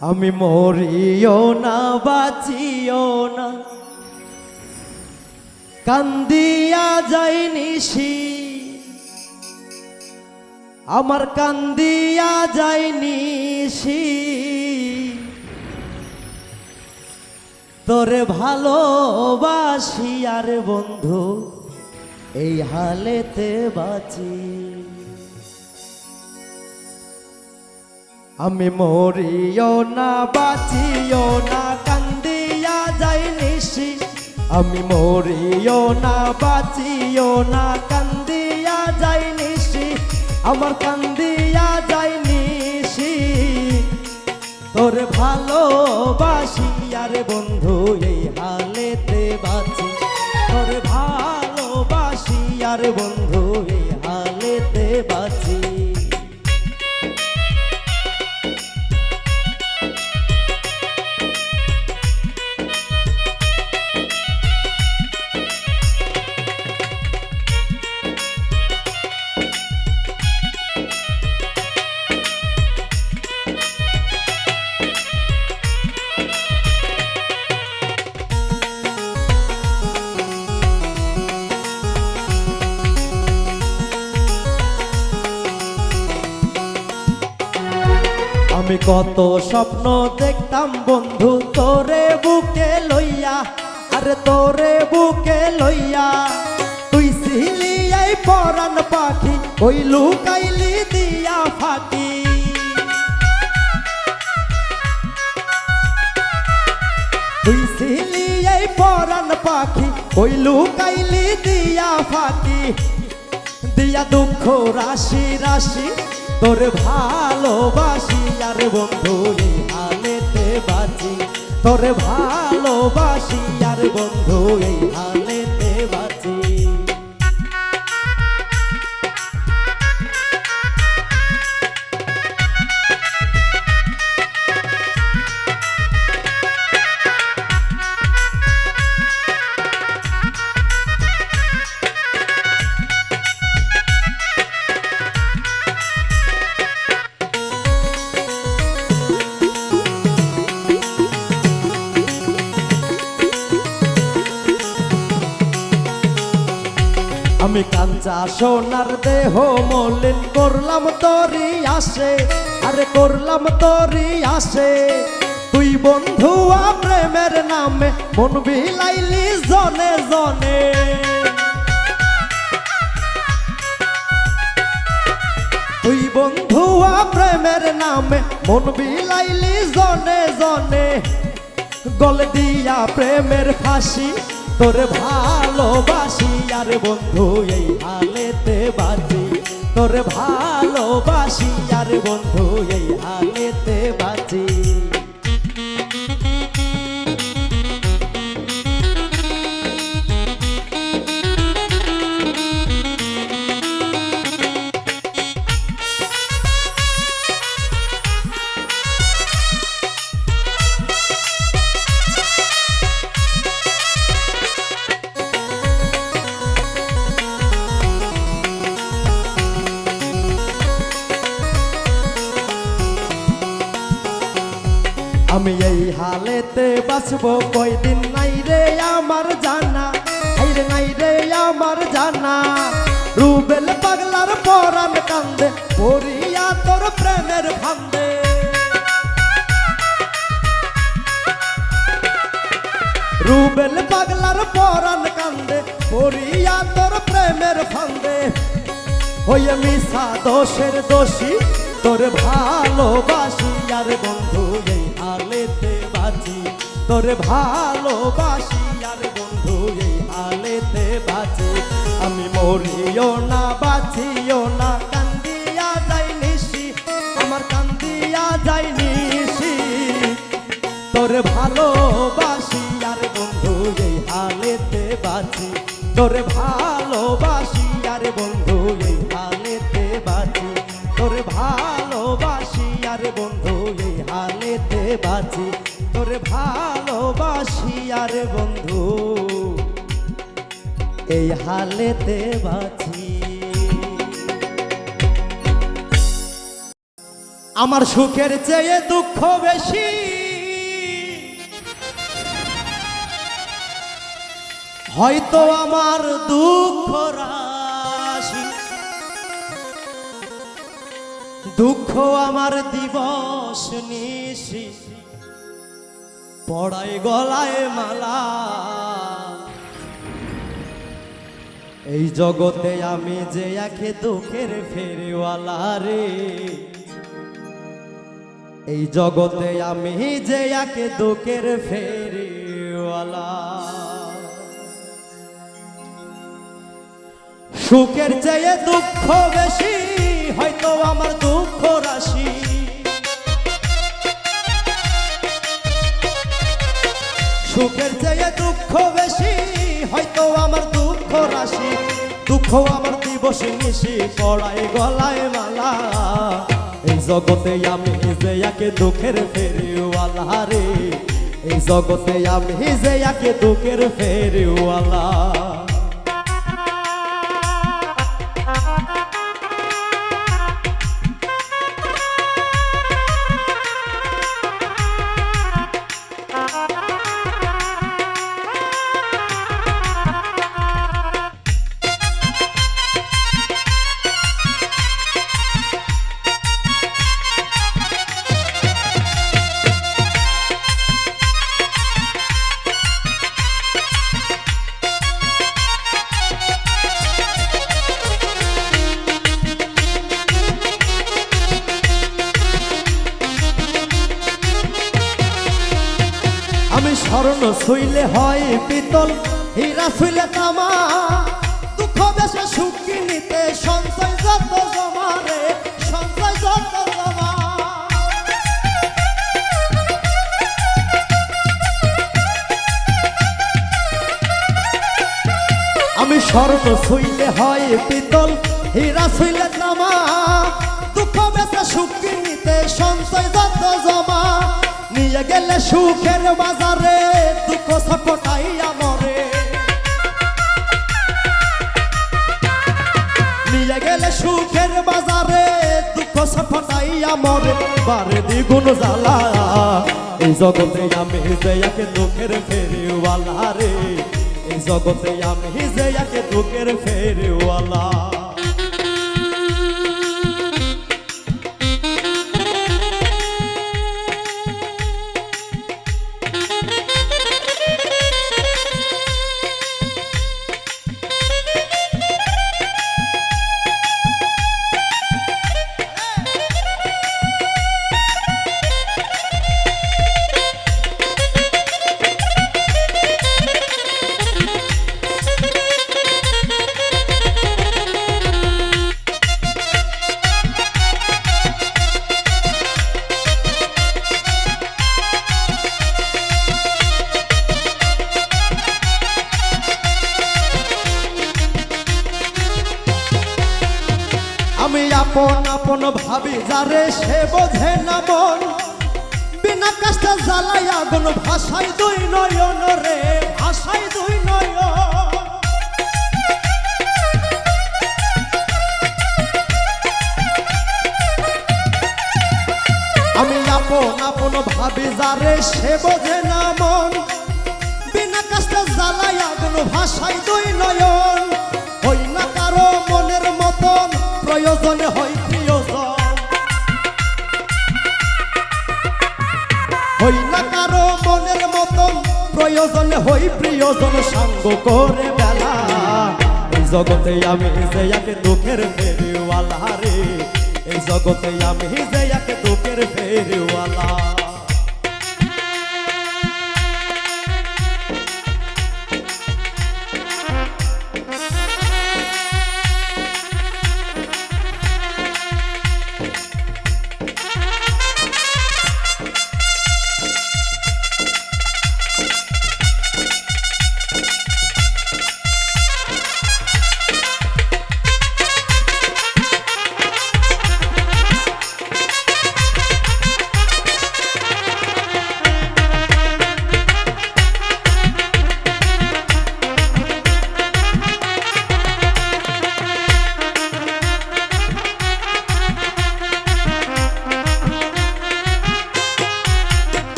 আমি মরিও না বাঁচিও না, কান্দিয়া যাই নিশি, আমার কান্দিয়া যাই নিশি, তোরে ভালোবাসি আর বন্ধু এই হালেতে বাঁচি। আমি মরিও না বাঁচিও না, কান্দিয়া যাই নিশি, আমি মরিও না বাঁচিও না, কান্দিয়া যাই নিশি, আমার কান্দিয়া যাই নিশি, তোর ভালোবাসি আর বন্ধু এই হালেতে বাঁচি, তোর ভালোবাসি আর বন্ধু এই হালেতে বাঁচি। আমি কত স্বপ্ন দেখতাম বন্ধু তোরে বুকে লইয়া, আরে তোরে বুকে লইয়া, তুই ছিলি এই পরাণ পাখি, ওই লুকাইলি দিয়া ফাঁকি। তুই ছিলি এই পরাণ পাখি, ওই লুকাইলি দিয়া ফাঁকি, দিয়া দুঃখ রাশি রাশি, তোর ভালোবাসি আর বন্ধু এই হালেতে বাঁচি, তোর ভালোবাসি আর বন্ধু এই হালেতে বাঁচি। আমি কাঞ্চা সোনার দেহ মলিন করলাম তোরি আসে, আরে করলাম তোরি আসে, তুই বন্ধু প্রেমের নামে মন বিলাইলি জনে জনে। তুই বন্ধু প্রেমের নামে মন বিলাইলি জনে জনে, গলে দিয়া প্রেমের ফাঁসি, তোর ভালোবাসি আর বন্ধু এই হালেতে বাঁচি, তোর ভালোবাসি আর বন্ধু এই হালেতে বাঁচি। আমি এই হালেতে বাঁচবো কয়দিন নাই রে আমার জানা, হাইরে নাই রে আমার জানা, রুবেল পাগলার পরাণ কান্দে পড়িয়া তোর প্রেমের ফান্দে। রুবেল পাগলার পরাণ কান্দে পড়িয়া তোর প্রেমের ফান্দে, হইয়া মিশা দোষের দোষী, তোর ভালোবাসি আর বন্ধু এই হালেতে বাঁচি, তোর ভালোবাসি আর বন্ধু এই হালেতে বাঁচি। আমি মরিও না বাঁচিও না, কান্দিয়া যাই নিশি, আমার কান্দিয়া যাই নিশি, তোর ভালোবাসি আর বন্ধু এই হালেতে বাঁচি, তোর ভালোবাসি আর বন্ধু এই হালেতে বাঁচি, তোর ভালোবাসি আর বন্ধু এই হালেতে বাঁচি, তোর ভালোবাসি আর বন্ধু এই হালেতে বাঁচি। আমার সুখের চেয়ে দুঃখ বেশি, হয়তো আমার দুঃখ রাশি, দুঃখ আমার দিবস নিশি পড়াই গলায় মালা। এই জগতে আমি যে একে দুঃখের ফেরিওয়ালা রে, এই জগতে আমি যে একে দুঃখের ফেরিওয়ালা। সুখের চেয়ে দুঃখ বেশি, হয়তো আমার দুঃখ রাশি, সুখের চেয়ে দুঃখ বেশি, হয়তো আমার দুঃখ রাশি, দুঃখ আমার দিবস নিশি পড়াই গলায় মালা। এই জগতে আমি যে একে দুঃখের ফেরিওয়ালা রে, এই জগতে আমি যে একে দুঃখের ফেরিওয়ালা। আমি স্বর্ণ ছুইলে হয় পিতল, হীরা ছুইলে তামা, দুঃখ বেশে সুখ কিনিতে সঞ্চয় যত জমা রে, সঞ্চয় যত জমা। আমি স্বর্ণ ছুইলে হয় পিতল, হীরা ছুইলে তামা, দুঃখ বেশে সুখ কিনিতে সঞ্চয় যত জমা। নিয়ে গেলে সুখের বাজারে দুঃখ ছটফটাইয়া মরে, নিয়ে গেলে সুখের বাজারে দুঃখ ছটফটাইয়া মরে, বারে দ্বিগুণ জ্বালা। এই জগতে আমি যে একে দুঃখের ফেরিওয়ালা রে, এই জগতে আমি যে একে দুঃখের ফেরিওয়ালা। আমি আপন আপন ভাবি যারে সে বোঝে না মন, বিনা কষ্টে জ্বালাই আগুন ভাষায় দুই নয়ন রে, ভাষায় দুই নয়ন। আমি আপন আপন ভাবি যারে সে বোঝে না মন, বিনা কষ্টে জ্বালাই আগুন ভাষায় দুই নয়ন। হই না কারো মনের মতন, প্রয়োজনে হই প্রিয়জন, হই না কারো মনের মতন, প্রয়োজনে হই প্রিয়জন, সাঙ্গ করে বেলা। এই জগতে আমি যে একে দুঃখের ফেরিওয়ালা রে, এই জগতে আমি যে একে দুঃখের ফেরিওয়ালা।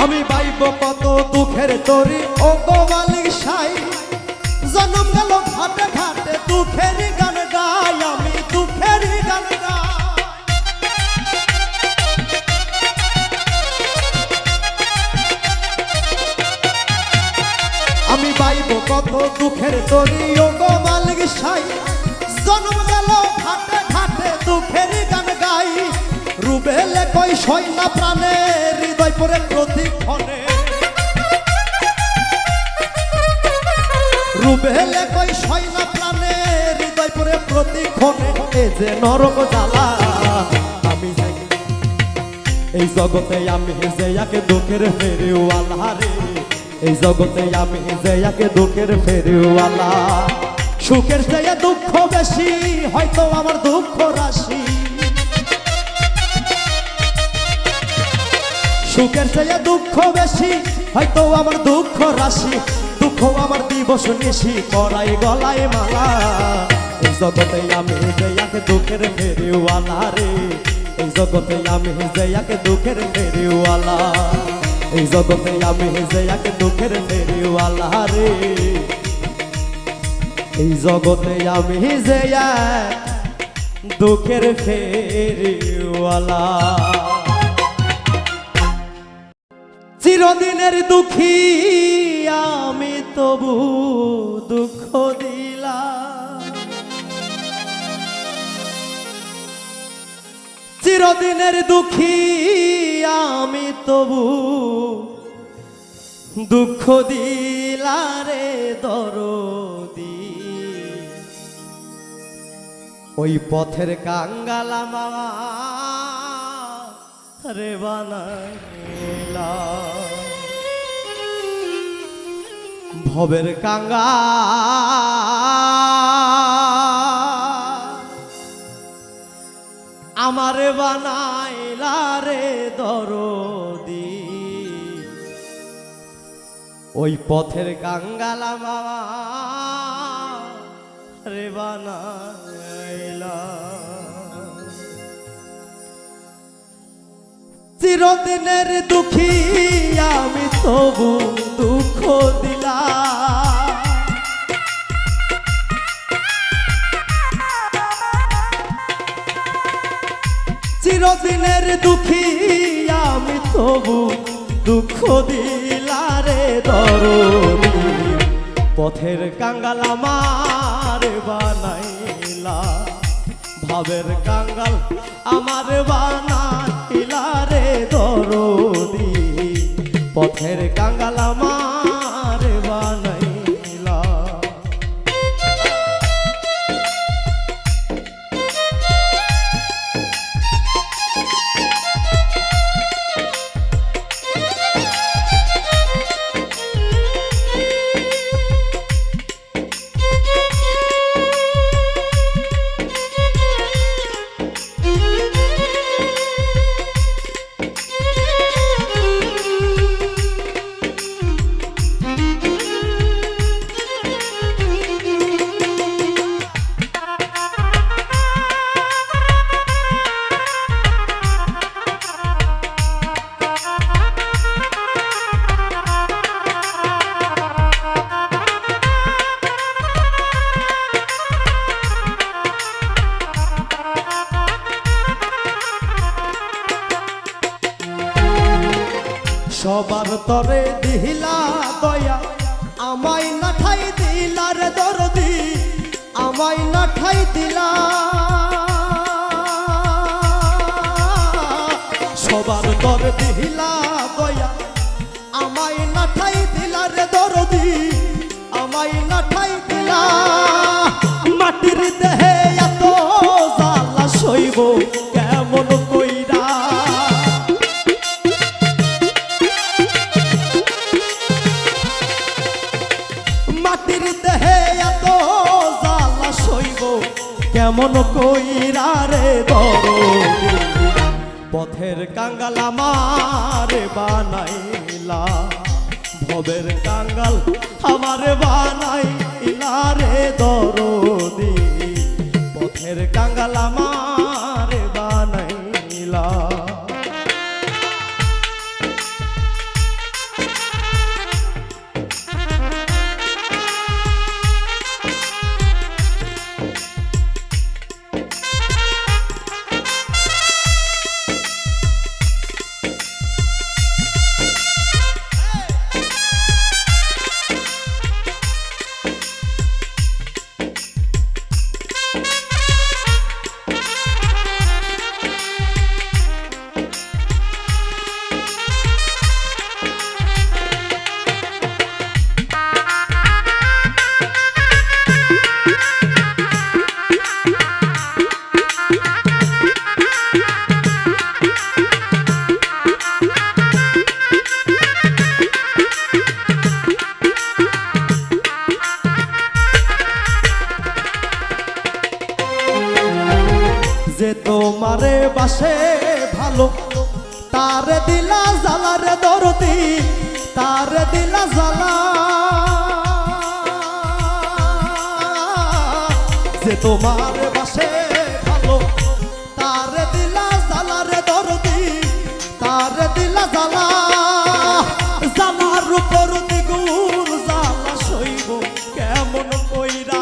আমি পাইব কত দুঃখের তরি ও গো মালিক সাই জন্ম গেল ঘাটে ঘাটে দুঃখের গান গাই আমি দুঃখের গান গাই আমি পাইব কত দুঃখের তরি ও গো মালিক সাই জন্ম গেল ঘাটে ঘাটে দুঃখের গান গাই রুবেলে কই সই না প্রাণে হৃদয় পরে প্রতিক্ষণে রুবেলে কই সই না প্রাণে হৃদয় পরে প্রতিক্ষণে এ যে নরক জ্বালা আমি যাই এই জগতে আমি যে একে দুঃখের ফেরিওয়ালা রে এই জগতে আমি যে একে দুঃখের ফেরিওয়ালা সুখের চেয়ে দুঃখ বেশি হয়তো আমার দুঃখ রাশি সুখের চেয়ে দুঃখ বেশি হয়তো আমার দুঃখ রাশি দুঃখ আমার দিবস নিশি করাই গলায় মালা এই জগতে আমি যে একে দুঃখের ফেরিওয়ালা রে এই জগতে আমি যে একে দুঃখের ফেরিওয়ালা এই জগতে আমি যে একে দুঃখের ফেরিওয়ালা রে এই জগতে আমি যে এক দুঃখের ফেরিওয়ালা চিরদিনের দুঃখী আমি তবু দুঃখ দিলাম চিরদিনের দুঃখী আমি তবু দুঃখ দিলারে দরদি ওই পথের কাঙ্গালা মামা রে বানাইলা ভবের কাঙ্গা আমারে বানাইলা রে দরদি ওই পথের কাঙ্গালা মামা রে বানাইলা চিরদিনের দুঃখী আমি তবু দুঃখ দিলাম চিরদিনের দুঃখী আমি তবু দুঃখ দিলারে দরদি পথের কাঙ্গাল আমার বানাইলা ভাবের কাঙ্গাল আমার বানাইলা রে দরদি পথের কাঙ্গাল আমার বানাইলা সবার তরে দিলা দয়া আমায় না ঠাই দিলা রে দরদি আমায় না ঠাই দিলা সবার তরে দিলা দয়া আমায় না ঠাই দিলা রে দরদি আমায় না ঠাই দিলা মাটির দেহে এত জ্বালা সইব কেমন কইরা মাটির দেহে এত জ্বালা সইব কেমন কইরা রে দরদি পথের কাঙ্গাল আমার বানাইলা ভবের কাঙ্গাল আমার বানাইলা রে দরদি পথের কাঙ্গাল আমার বানাইলা তার দিলা জ্বালা যে তোমার বাসে ভালো তার দিলা জ্বালা রে দরদি তার দিলা জ্বালা জ্বালার উপর দ্বিগুণ জ্বালা সইব কেমন কইরা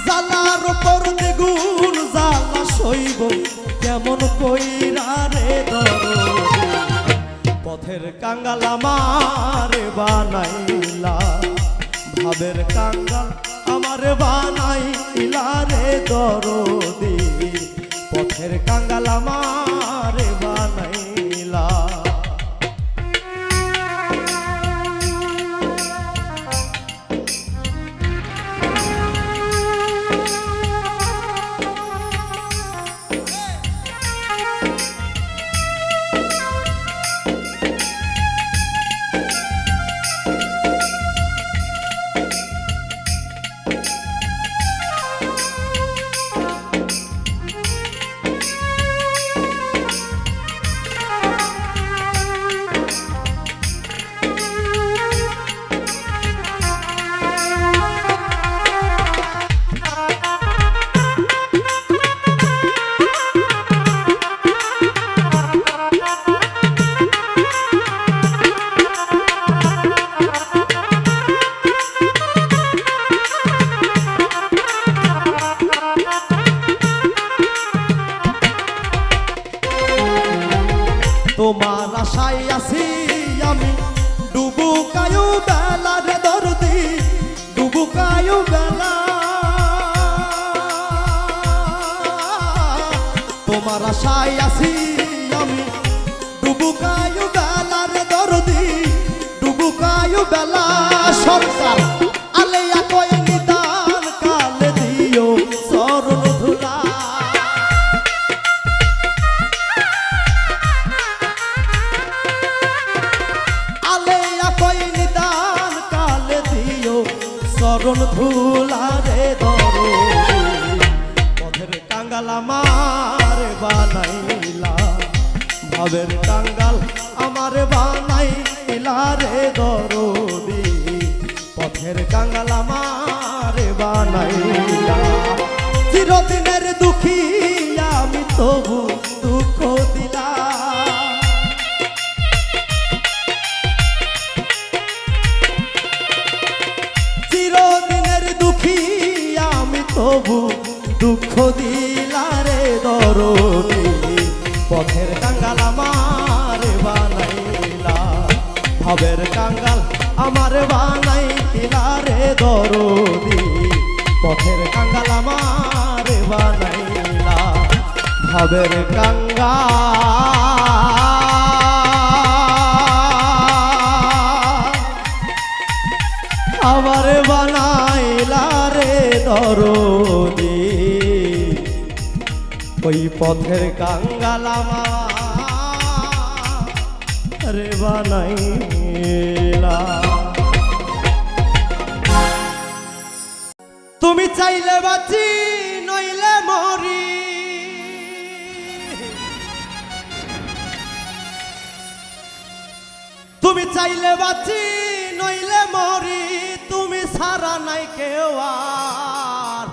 জ্বালার উপর দ্বিগুণ জ্বালা সইব কেমন কইরা রে দরদি পথের কাঙ্গাল আমার বানাইলা ভাবের কাঙ্গাল আমার বানাইলা রে দরদি পথের কাঙ্গাল আমার বানাইলা তোমার আশায় আছি আমি ডুবুকায়ু বেলা রে দরদি ডুবুকায়ু বেলা তোমার আশায় আছি আমি ডুবুকায়ু বেলা রে দরদি ডুবুকায়ু বেলা সংসার আলেয়া কই নিদান কালে দিও চরণ ধুলা চরণ ধুলা রে দরদি পথের কাঙ্গাল আমার বানাইলা ভাবের কাঙ্গাল আমার বানাইলা রে দরদি পথের কাঙ্গাল আমার বানাইলা চিরদিনের দুঃখী আমি তবু দুঃখ দিলা চিরদিনের দুঃখী আমি তবু দুঃখ দিলা রে দরদি পথের কাঙ্গাল আমার বানাইলা ভাবের কাঙ্গাল আমার বানাইলা রে দরদি পথের কাঙ্গাল আমার বানাইলা ভাবের কাঙ্গাল আমার বানাইলা রে দরদি ওই পথের কাঙ্গাল আমার বানাইলা তুমি চাইলে বাঁচি নইলে মরি তুমি চাইলে বাঁচি নইলে মরি তুমি সারা নাই কেউ আর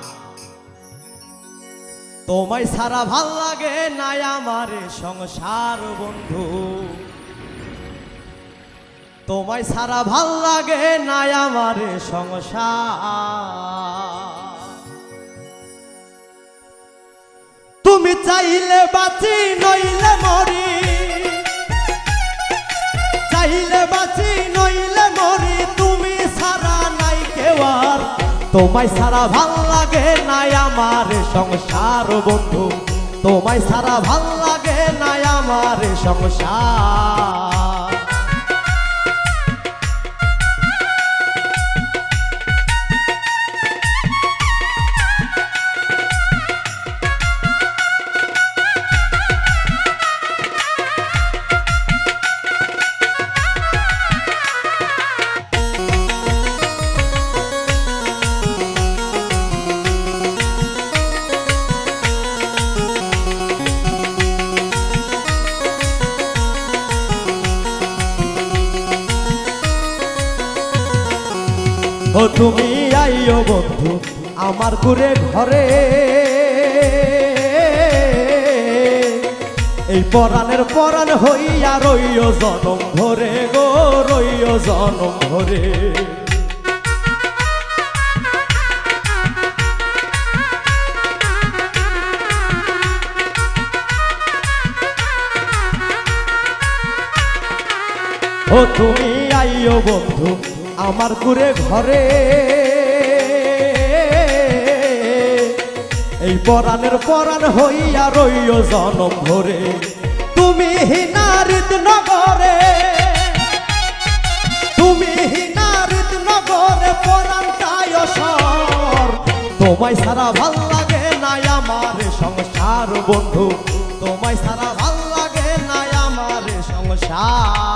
তোমায় সারা ভাল লাগে নাই আমার সংসার বন্ধু তোমায় সারা ভাল লাগে নাই আমার সংসার তুমি চাইলে বাঁচি নইলে মরি চাইলে বাঁচি নইলে মরি তুমি সারা নাই কেউ আর তোমায় সারা ভাল লাগে নাই আমার সংসার বন্ধু তোমায় সারা ভাল লাগে নাই আমার সংসার ও তুমি আইও বন্ধু আমার কুরে ঘরে, এই পরাণের পরাণ হইয়া রইও জনম ভরে গো, রইও জনম ভরে। ও তুমি আইও বন্ধু আমার কুরে ঘরে, এই পরাণের পরাণ হইয়া রইও জনম ভরে। তুমি হিনারিত নগরে, তুমি হিনারিত নগরে পরাণটায় সর, তোমায় সারা ভাল লাগে না আমার সংসার বন্ধু, তোমায় সারা ভাল লাগে না আমার সংসার।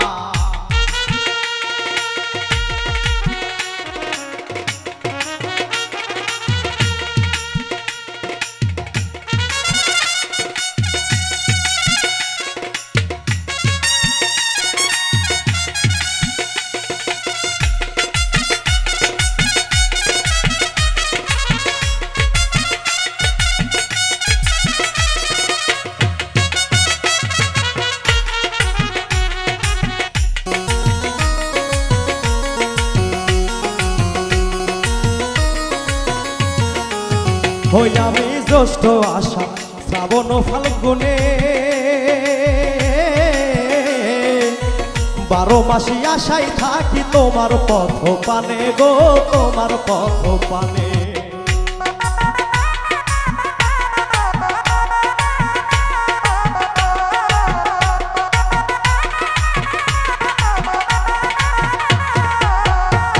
হই আমি জ্যৈষ্ঠ আষাঢ় শ্রাবণ ফাল্গুনে, 12 মাসি আশায় থাকি তোমার পথ পানে গো, তোমার পথ পানে।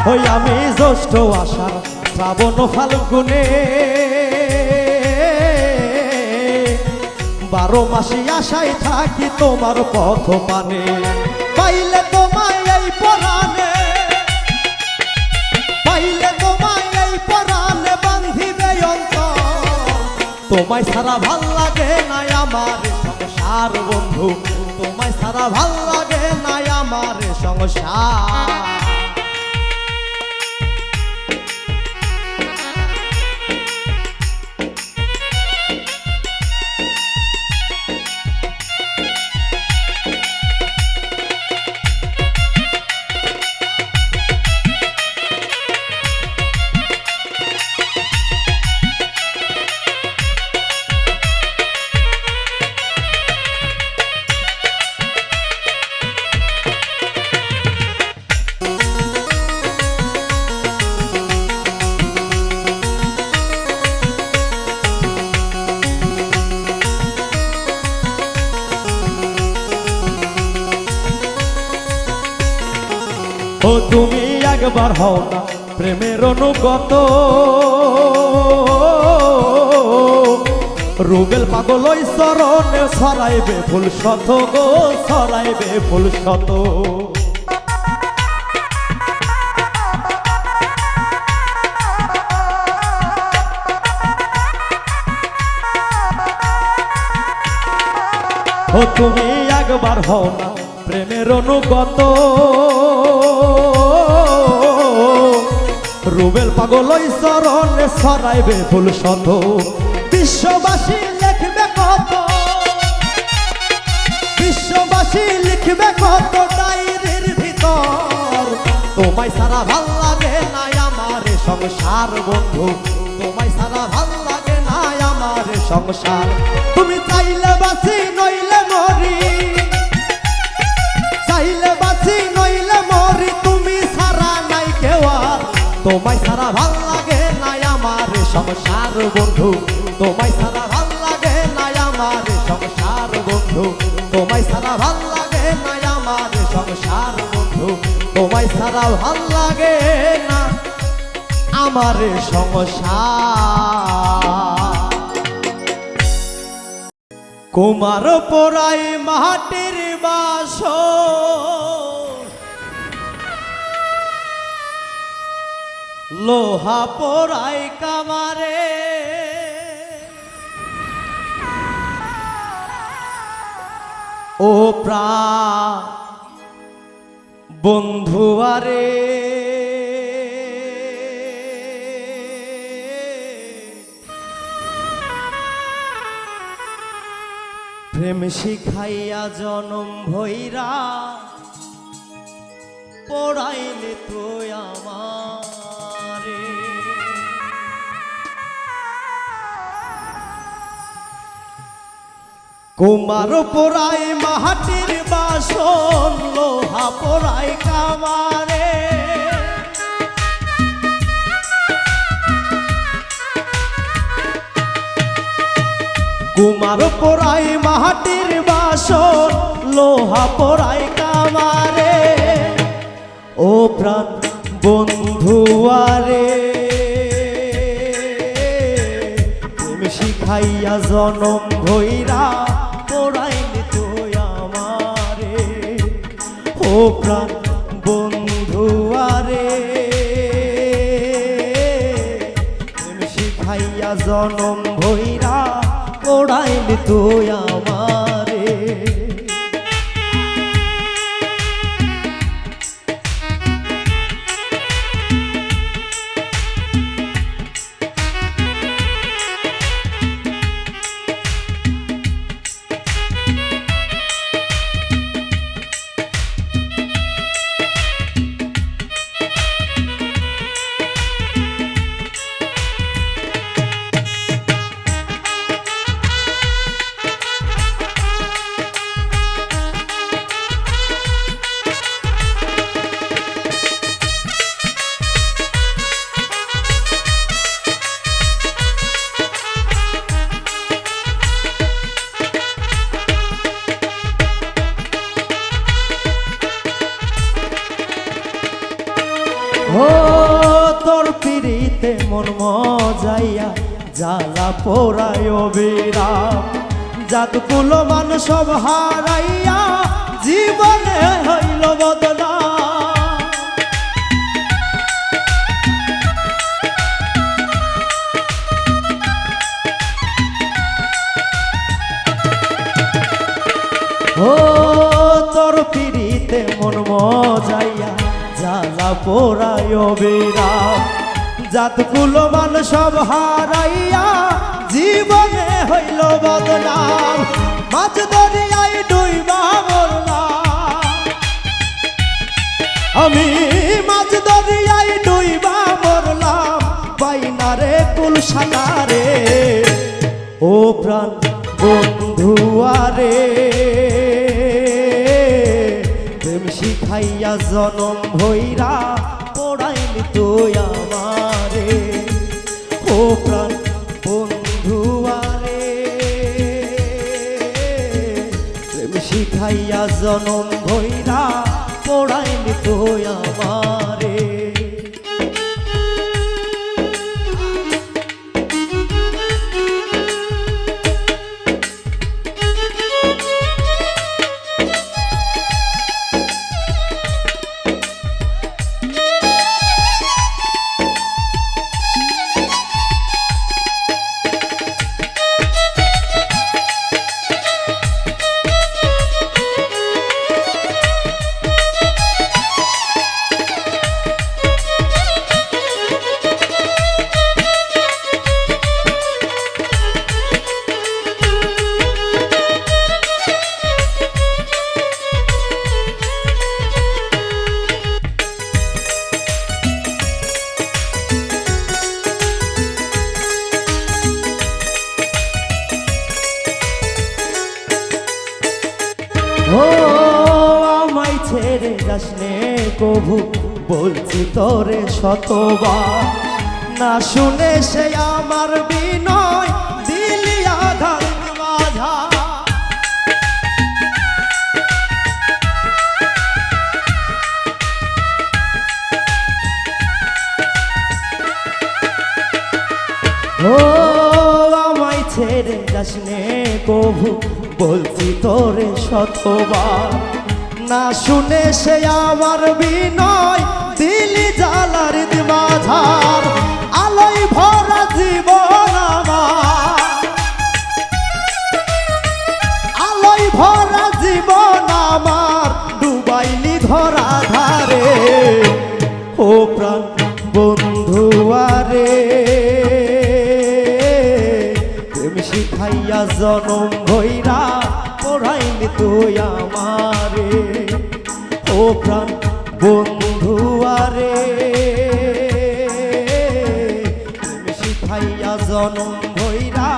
হই আমি জ্যৈষ্ঠ আষাঢ় শ্রাবণ ফাল্গুনে, 12 মাসি আশায় থাকি তোমার পথ পানে। পাইলে তোমায় এই পরাণে, পাইলে তোমায় এই পরাণে বান্ধিবে অন্তর, তোমায় সারা ভাল লাগে না আমার সংসার বন্ধু, তোমায় সারা ভাল লাগে না আমার সংসার। ও তুমি একবার হও না প্রেমের অনুগত, রুবেল পাগল ওই চরণে ছড়াইবে ফুল শত গো, ছড়াইবে ফুল শত। ও তুমি একবার হও না প্রেমের অনুগত, রুবেল পাগল ওই চরণে ছড়াইবে ফুল শত। বিশ্ববাসী লিখবে কত, বিশ্ববাসী লিখবে কত ডায়েরির ভিতর, তোমায় সারা ভাল লাগে না আমার সংসার বন্ধু, তোমায় সারা ভাল লাগে না আমার সংসার। তুমি চাইলে বাঁচি নইলে মরি, চাইলে বাঁচি নইলে মরি, তুমি সারা নাই কেউ আর, তোমায় সারা ভাল লাগে না আমার সংসার বন্ধু, তোমায় সারা ভাল লাগে না আমার সংসার বন্ধু, তোমায় সারা ভাল লাগে না আমার সংসার বন্ধু, তোমায় সারা ভাল লাগে না আমার সংসার। কুমার পোড়াই মাটির বাসর, লোহা পোড়াই কামারে, ও প্রাণ বন্ধু আরে প্রেম শিখাইয়া জনম ভৈরা পড়াইলে তো আমারে কুমার পোড়াই মাটির বাসন লোহা পোড়াই কামারে কুমার পোড়াই মাটির বাসন লোহা পোড়াই কামারে ও প্রাণ বন্ধুয়ারে প্রেম শিখাইয়া জনম ভৈরা পোড়াইলে তো আমারে ও প্রাণ বন্ধুয়ারে প্রেম শিখাইয়া জনম ভৈরা পোড়াইলে তো আমারে ও তোর পিড়িতে মন মজাইয়া জ্বালা পোড়ায় বিরাম জাতকুলো মান সব হারাইয়া জীবনে হইল বদনাম ও তোর পিড়িতে মন মজাইয়া জ্বালা পোড়ায় বিরাম জাতকুলো মান সব হারাইয়া জীবনে হইল বদনাম মাছ দরিয়ায় ডুইবা মরলাম আমি মাছ দরিয়ায় ডুইবা মরলাম বাইনারে কুল সাঁতারে ও প্রাণ বন্ধুয়ারে প্রেম শিখাইয়া জনম ভৈরা পোড়াইলে তো আমারে ও প্রাণ বন্ধুয়ারে প্রেম শিখাইয়া জনম ভৈরা পোড়াইলে তো আমারে ও আমায় ছেড়ে যাস নে কভু বলছি তোরে শতবার না শুনে সে আমার বিনয় দিলি আধার বাধা ও আমায় ছেড়ে যাস নে কভু বলছি তোরে শতবার না শুনে সে আমার বিনয় দিলি জ্বালার মাঝার আলোয় ভরা জীবন আমার আলোয় ভরা জীবন আমার ডুবাইলি ধরা ধারে ও প্রাণ বন্ধুয়ারে প্রেম শিখাইয়া জনম ভৈরা পড়াইলি তুই আমারে ও প্রাণ বন্ধু আরে শিখাইয়া জনম ভৈরা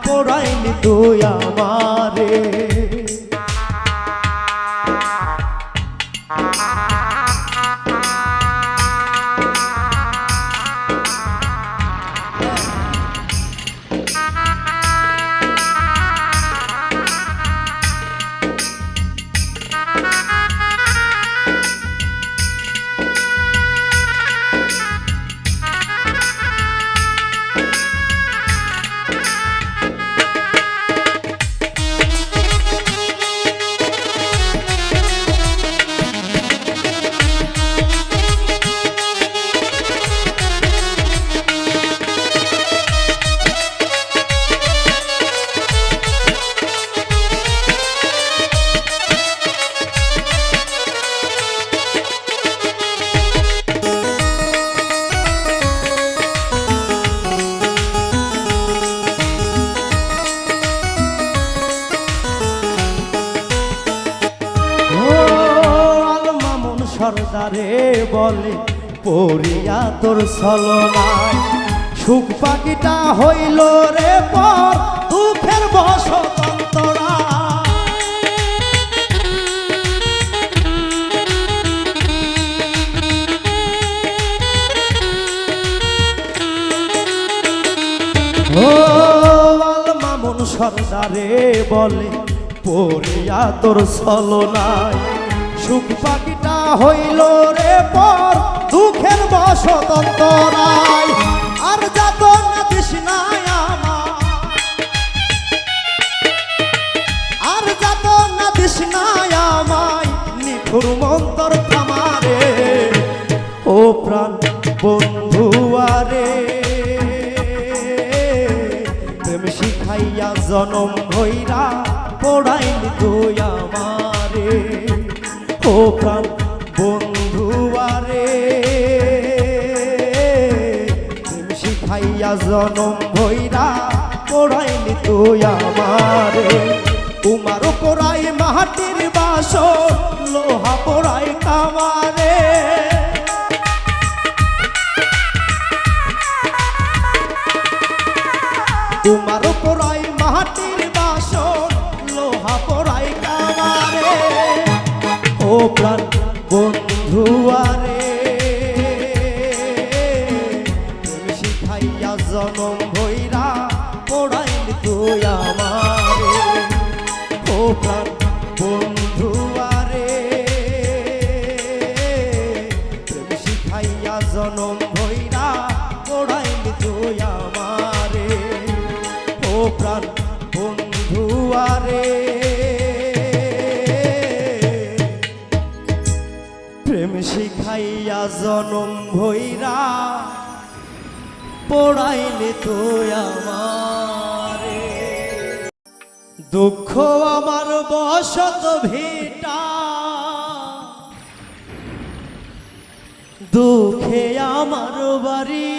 পড়াইলি তুই আমারে সরদারে বলে পড়িয়া তোর ছলনায় সুখ পাখিটা হইল রে পর দুঃখের বসতন্তরা ও মামুন সরদারে বলে পড়িয়া তোর ছলনায় সুখ পাখিটা হইল রে পর দুঃখের বসতন্তরায় আর যাত না তৃষ্ণায় আমার আর যাত না তৃষ্ণায় আমায় নিঠুর মন্তর থামারে ও প্রাণ বন্ধু আরে প্রেম শিখাইয়া জনম ভৈরা পড়াইলি তুই আমারে ও প্রাণ বন্ধু আরে প্রেম শিখাইয়া জনম ভৈরা পড়াইলি তুই আমারে উমারও পড়াই মাটির বাসন লোহা পড়াই কামারে উমারও পড়াই মাটির বাসন লোহা পড়াই কামারে ও প্রাণ বন্ধু আরে প্রেম শিখাইয়া জনম ভৈরা পড়াইলি তুই আমারে ও প্রাণ বন্ধু আরে প্রেম শিখাইয়া জনম ভৈরা পড়াইলি তুই আমারে ও প্রাণ বন্ধু আরে প্রেম শিখাইয়া জনম ভৈরা পড়াইলি তুই আমারে দুঃখ আমার বসত ভিটা দুঃখে আমার বাড়ি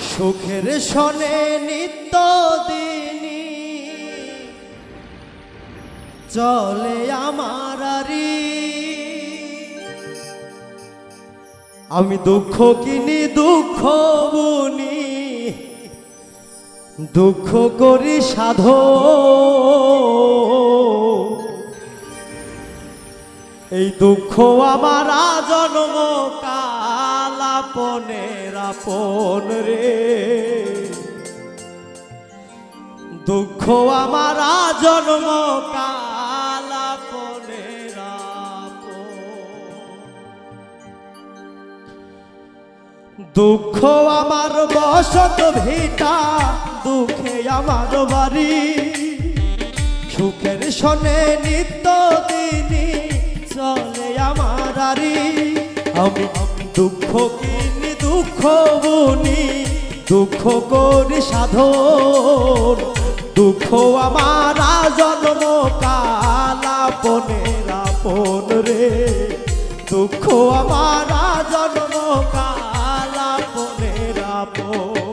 সুখের শনে নিত্য দিনী চলে আমার আরি আমি দুঃখ কিনি দুঃখ বুনি দুঃখ করি সাধো এই দুঃখ আমার জন্ম কালাপনের আপন রে দুঃখ আমার জন্ম কালাপনের আপন দুঃখ আমার বসত ভিটা দুঃখে আমার বাড়ি সুখের শনে নিত্য দিনী চলে আমার আরি আমি দুঃখ কিনি দুঃখ বুনি দুঃখ করি সাধন দুঃখ আমার জন্ম কালাপনের আপন রে দুঃখ আমার জন্ম কালাপনের আপন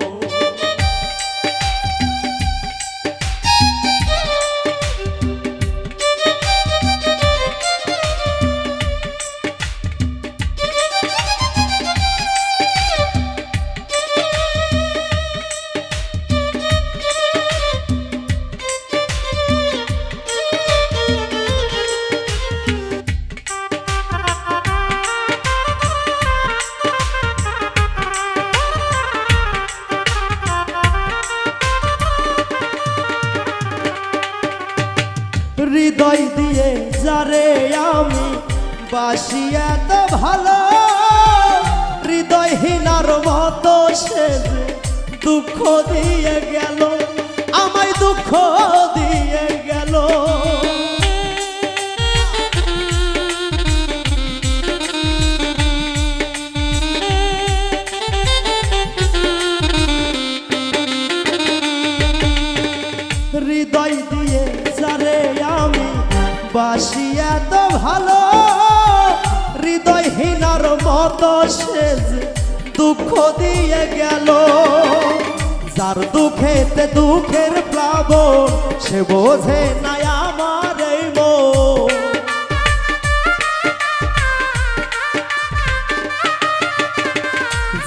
হৃদয় দিয়ে যারে আমি বাসি এত ভালো, হৃদয়হীনার মতো সে যে দুঃখ দিয়ে গেল, আমায় দুঃখ দিয়ে গেল। হৃদয় দিয়ে যারে আমি বাসি এত ভালো, হৃদয়হীনার মতো সে যে দুঃখ দিয়ে গেল। যার দুঃখেতে দুঃখের প্লাবন, সে বোঝে না আমার এই মন।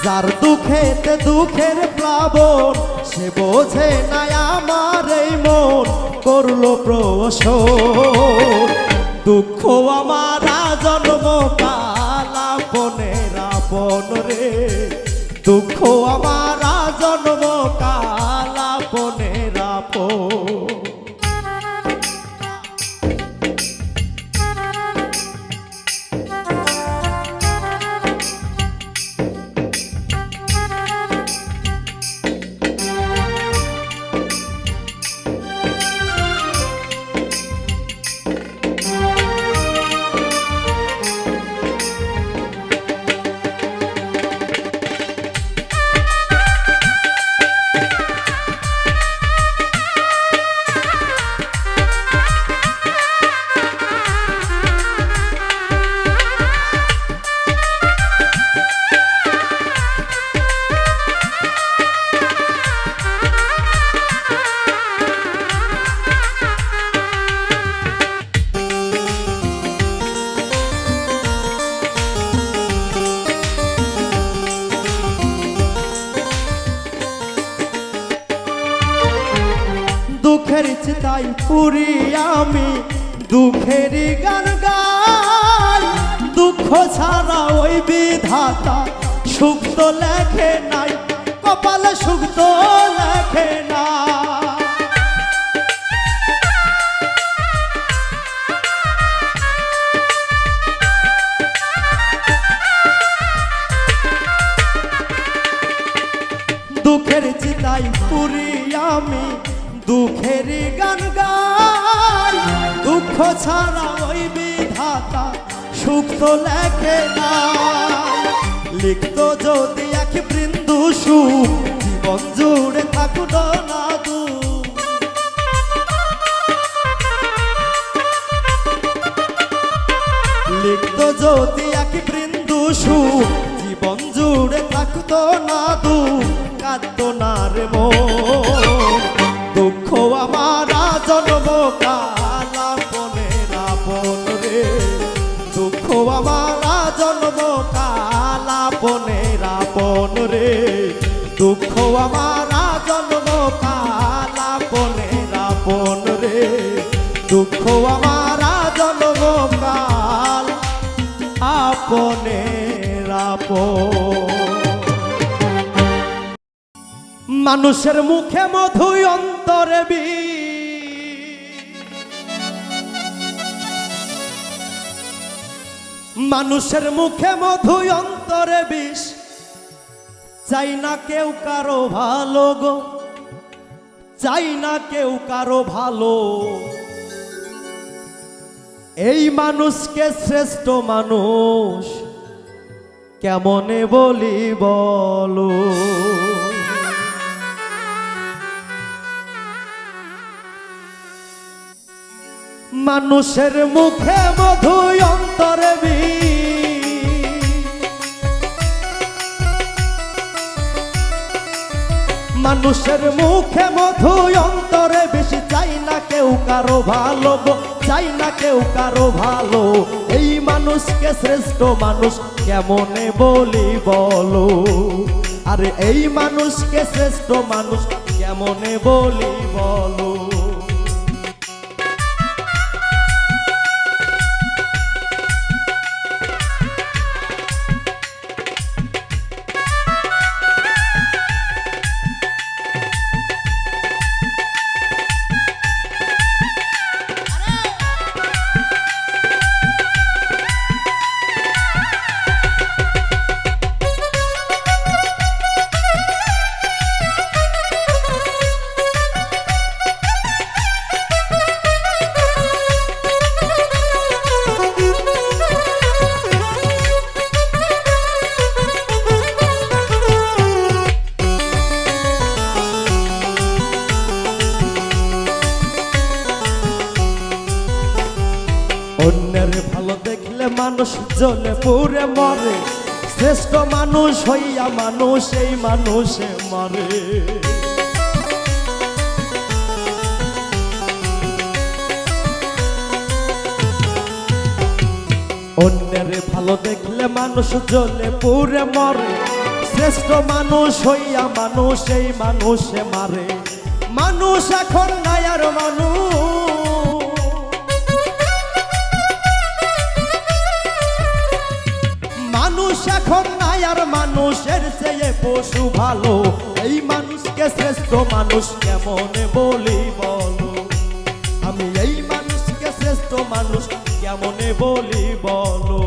যার দুঃখেতে দুঃখের প্লাবন, সে বোঝে না আমার এই মন করলো প্রসর। দুঃখ আমার জন্ম কাল আপনের আপন রে, দুঃখ আমার জন্ম কাল আপনের আপন। দুঃখের চিতাই পুরি আমি দুঃখেরই গান গাই, দুঃখ ছাড়া ওই বিধাতা সুখ তো লেখে নাই, কপালে সুখ তো লেখে না। দুঃখের চিতাই পুরি আমি দুঃখেরই গান গাই, দুঃখ ছাড়া ওই বিধাতা সুখ তো লেখে না। লিখতো যদি এক বৃন্দু সুখ, জীবন জুড়ে থাকুন না দুঃখ। লিখতো যদি এক বৃন্দু সুখ, জীবন জুড়ে থাকতো না দুঃখ, কাঁদতো না রে মন। দুঃখ আমার জন্ম কাল আপনের আপন রে, দুঃখ আমার জন্ম কাল আপনের আপন রে, দুঃখ আমার জন্ম কাল আপনের আপন রে, দুঃখ আমার জন্ম কাল আপনের আপন। মানুষের মুখে মধু অন্তরে বিষ, মানুষের মুখে মধু অন্তরে বিষ, চাই না কেউ কারো ভালো গো, চাই না কেউ কারো ভালো। এই মানুষকে শ্রেষ্ঠ মানুষ কেমনে বলি বলো। মানুষের মুখে মধু অন্তরে বিষ, মানুষের মুখে মধু অন্তরে বেশি, চাই না কেউ কারো ভালো গো, চাই না কেউ কারো ভালো। এই মানুষকে শ্রেষ্ঠ মানুষ কেমনে বলি বলো, আরে এই মানুষকে শ্রেষ্ঠ মানুষ কেমনে বলি বলো। মানুষ জ্বলে পুড়ে মরে, শ্রেষ্ঠ মানুষ হইয়া মানুষ এই মানুষে মরে। অন্যের ভালো দেখলে মানুষ জ্বলে পুড়ে মরে, শ্রেষ্ঠ মানুষ হইয়া মানুষ এই মানুষে মারে। মানুষ এখন নাই আর মানুষ এখন নাই আর মানুষের চেয়ে পশু ভালো। এই মানুষকে শ্রেষ্ঠ মানুষ কেমনে বলি বলো, আমি এই মানুষকে শ্রেষ্ঠ মানুষ কেমনে বলি বলো।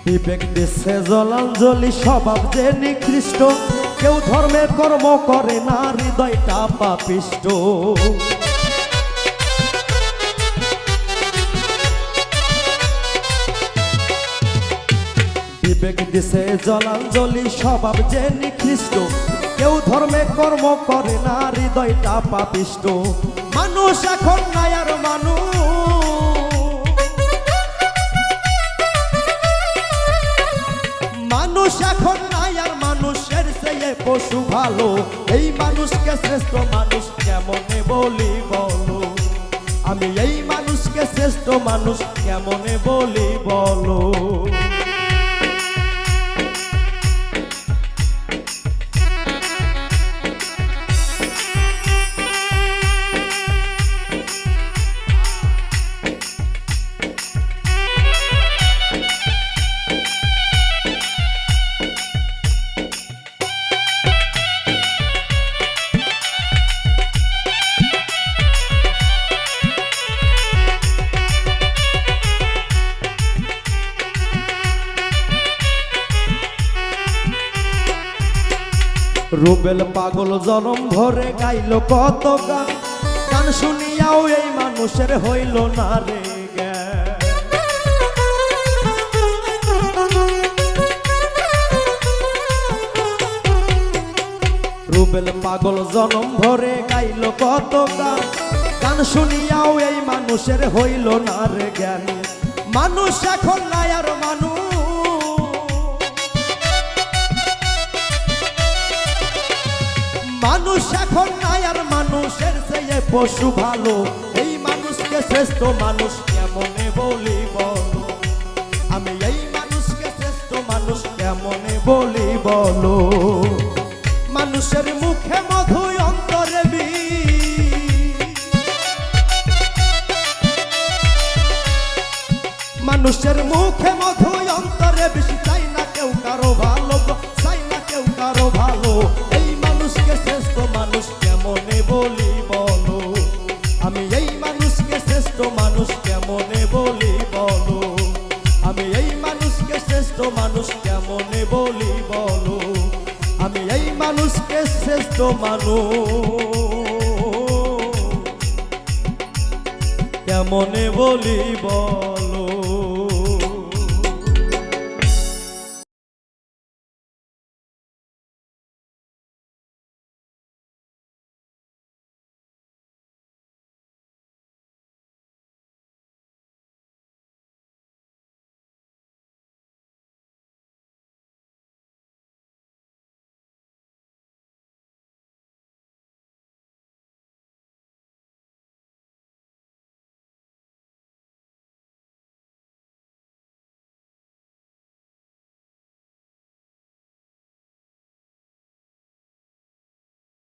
বিবেক দিচ্ছে জলাঞ্জলি, স্বভাব যে নিকৃষ্ট, কেউ ধর্মের কর্ম করে না, হৃদয়টা পাপিষ্ট। বিবেক দিচ্ছে জলাঞ্জলি, স্বভাব যে নিকৃষ্ট, কেউ ধর্মে কর্ম করে না, হৃদয়টা পাপিষ্ট। মানুষ এখন নাই আর মানুষ এখন নাই আর মানুষের চেয়ে পশু ভালো। এই মানুষকে শ্রেষ্ঠ মানুষ কেমনে বলি বলো, আমি এই মানুষকে শ্রেষ্ঠ মানুষ কেমনে বলি বলো। রুবেল পাগল জনম ভরে গাইল কত গান, গান শুনিয়াও এই মানুষের হইল না রে জ্ঞান। রুবেল পাগল জনম ভরে গাইল কত গান, গান শুনিয়াও এই মানুষের হইল না রে জ্ঞান। মানুষ এখন নাই আর মানুষ এখন নাই আর মানুষের চেয়ে পশু ভালো। এই মানুষকে শ্রেষ্ঠ মানুষ কেমনে বলি বলো, আমি এই মানুষকে শ্রেষ্ঠ মানুষ কেমনে বলি বলো। মানুষের মুখে মধু অন্তরে মানুষের মুখে মধু অন্তরে বেশি, চাই না কেউ কারো ভালো, চাই না কেউ কারো ভালো। এই মানুষকে শ্রেষ্ঠ মানুষ কেমনে বলি বলো, আমি এই মানুষকে শ্রেষ্ঠ মানুষ কেমনে বলি বলো, আমি এই মানুষকে শ্রেষ্ঠ মানুষ কেমনে বলি বলো, আমি এই মানুষকে শ্রেষ্ঠ মানুষ কেমনে বলি বলো।